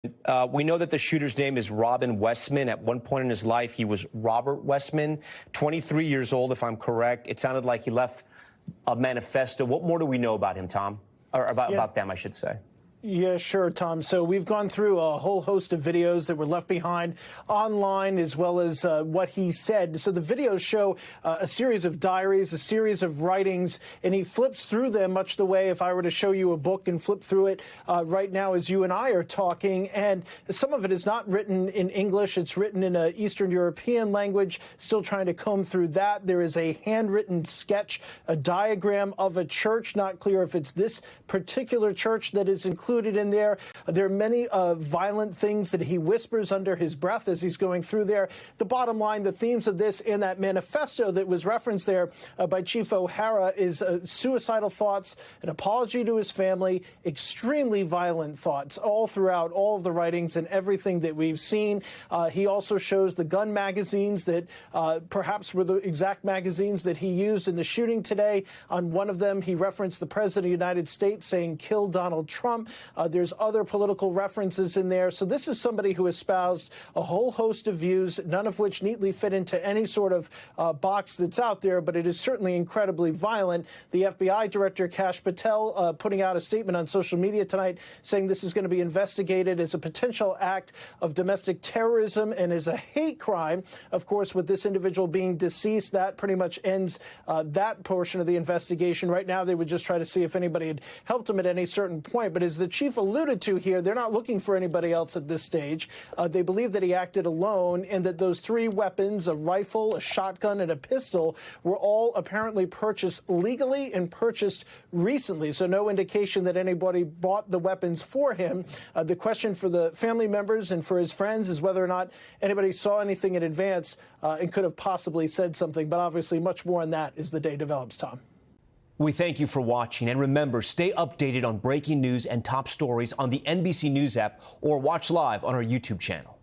We know that the shooter's name is Robin Westman. At one point in his life, he was Robert Westman, 23 years old, if I'm correct. It sounded like he left a manifesto. What more do we know about him, Tom? Or about them, I should say. Yeah, sure, Tom. So we've gone through a whole host of videos that were left behind online, as well as what he said. So the videos show a series of diaries, a series of writings, and he flips through them much the way if I were to show you a book and flip through it right now as you and I are talking. And some of it is not written in English. It's written in an Eastern European language, still trying to comb through that. There is a handwritten sketch, a diagram of a church. Not clear if it's this particular church that is included in there. There are many violent things that he whispers under his breath as he's going through there. The bottom line, the themes of this in that manifesto that was referenced there by Chief O'Hara is suicidal thoughts, an apology to his family, extremely violent thoughts all throughout all of the writings and everything that we've seen. He also shows the gun magazines that perhaps were the exact magazines that he used in the shooting today. On one of them, he referenced the President of the United States saying, "Kill Donald Trump." There's other political references in there. So this is somebody who espoused a whole host of views, none of which neatly fit into any sort of box that's out there, but it is certainly incredibly violent. The FBI Director, Kash Patel, putting out a statement on social media tonight saying this is going to be investigated as a potential act of domestic terrorism and as a hate crime. Of course, with this individual being deceased, that pretty much ends that portion of the investigation. Right now, they would just try to see if anybody had helped him at any certain point. But as the chief alluded to here, they're not looking for anybody else at this stage. They believe that he acted alone and that those three weapons, a rifle, a shotgun, and a pistol, were all apparently purchased legally and purchased recently. So no indication that anybody bought the weapons for him. The question for the family members and for his friends is whether or not anybody saw anything in advance and could have possibly said something. But obviously much more on that as the day develops, Tom. We thank you for watching, and remember, stay updated on breaking news and top stories on the NBC News app or watch live on our YouTube channel.